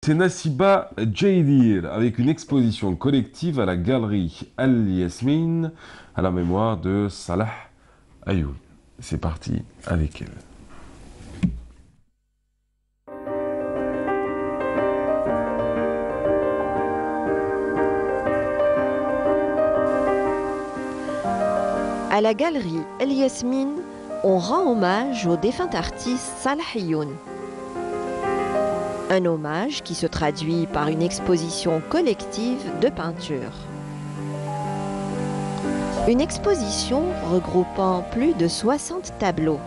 C'est Nassiba Jaidir avec une exposition collective à la galerie Al-Yasmin à la mémoire de Salah Ayoun. C'est parti avec elle. À la galerie Al-Yasmin, on rend hommage au défunt artiste Salah Ayoun. Un hommage qui se traduit par une exposition collective de peinture. Une exposition regroupant plus de 60 tableaux.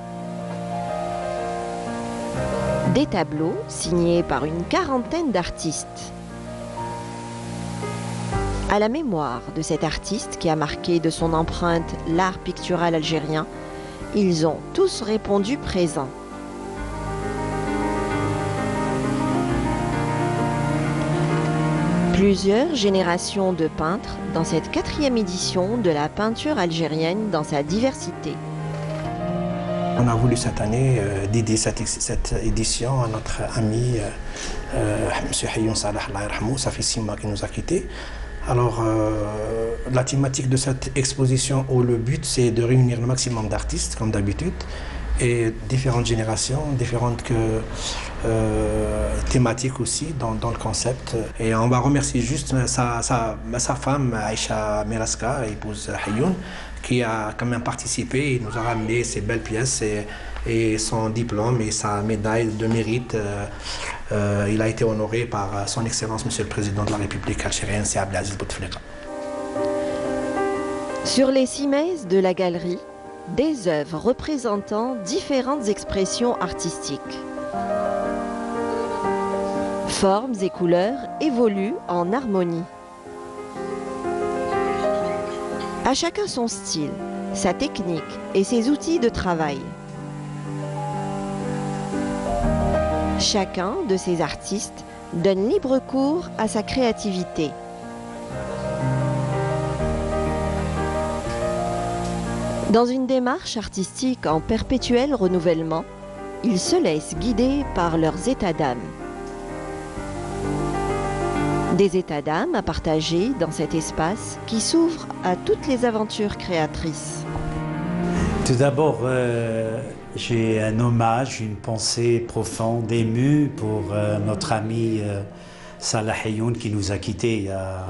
Des tableaux signés par une quarantaine d'artistes. À la mémoire de cet artiste qui a marqué de son empreinte l'art pictural algérien, ils ont tous répondu présents. Plusieurs générations de peintres dans cette 4e édition de la peinture algérienne dans sa diversité. On a voulu cette année dédier cette édition à notre ami M. Ayoun Salah, ça fait 6 mois qu'il nous a quittés. Alors, la thématique de cette exposition, ou le but, c'est de réunir le maximum d'artistes, comme d'habitude, et différentes générations, différentes thématiques aussi dans le concept. Et on va remercier juste sa femme, Aïcha Meraska, épouse Ayoun, qui a quand même participé et nous a ramené ses belles pièces et son diplôme et sa médaille de mérite. Il a été honoré par son Excellence, Monsieur le Président de la République algérienne, c'est Abdelaziz Bouteflika. Sur les cimaises de la galerie, des œuvres représentant différentes expressions artistiques. Formes et couleurs évoluent en harmonie. À chacun son style, sa technique et ses outils de travail. Chacun de ces artistes donne libre cours à sa créativité. Dans une démarche artistique en perpétuel renouvellement, ils se laissent guider par leurs états d'âme. Des états d'âme à partager dans cet espace qui s'ouvre à toutes les aventures créatrices. Tout d'abord, j'ai un hommage, une pensée profonde, émue pour notre ami Salah Ayoun qui nous a quittés il y a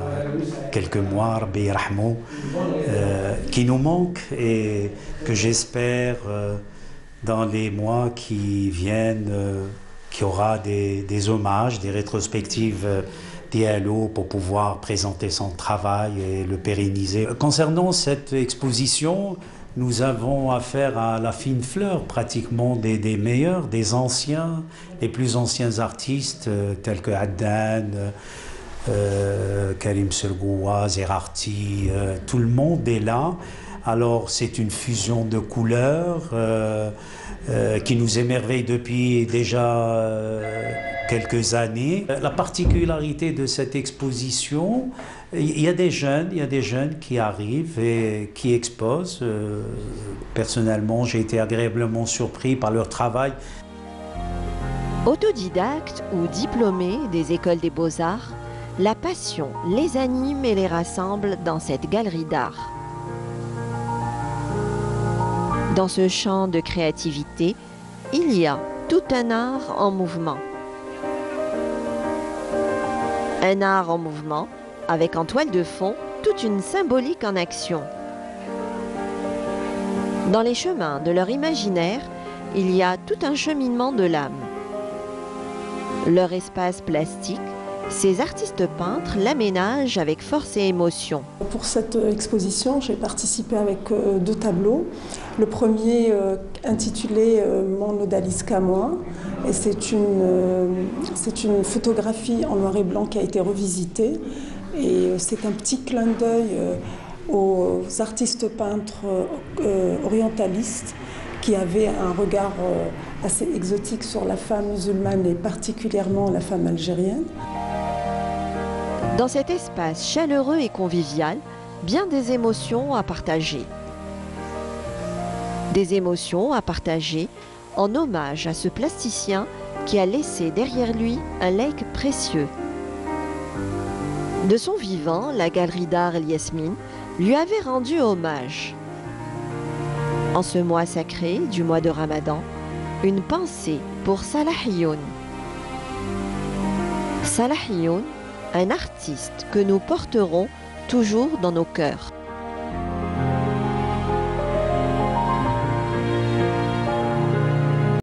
quelques mois, Rabbi Rahmou, qui nous manque et que j'espère dans les mois qui viennent qu'il y aura des hommages, des rétrospectives dialogue pour pouvoir présenter son travail et le pérenniser. Concernant cette exposition, nous avons affaire à la fine fleur pratiquement des meilleurs, des anciens, les plus anciens artistes tels que Adnan, Karim Selgoua, Zerarti, tout le monde est là. Alors c'est une fusion de couleurs qui nous émerveille depuis déjà quelques années. La particularité de cette exposition, il y a des jeunes qui arrivent et qui exposent. Personnellement, j'ai été agréablement surpris par leur travail. Autodidactes ou diplômés des écoles des beaux-arts, la passion les anime et les rassemble dans cette galerie d'art. Dans ce champ de créativité, il y a tout un art en mouvement. Un art en mouvement, avec en toile de fond toute une symbolique en action. Dans les chemins de leur imaginaire, il y a tout un cheminement de l'âme. Leur espace plastique, ces artistes peintres l'aménagent avec force et émotion. Pour cette exposition, j'ai participé avec 2 tableaux. Le premier intitulé Mon odalisque à moi, et c'est une photographie en noir et blanc qui a été revisitée. Et c'est un petit clin d'œil aux artistes peintres orientalistes qui avaient un regard assez exotique sur la femme musulmane et particulièrement la femme algérienne. Dans cet espace chaleureux et convivial, bien des émotions à partager. Des émotions à partager en hommage à ce plasticien qui a laissé derrière lui un legs précieux. De son vivant, la galerie d'art El Yasmine lui avait rendu hommage. En ce mois sacré du mois de Ramadan, une pensée pour Salahiyoun. Salahiyoun, un artiste que nous porterons toujours dans nos cœurs.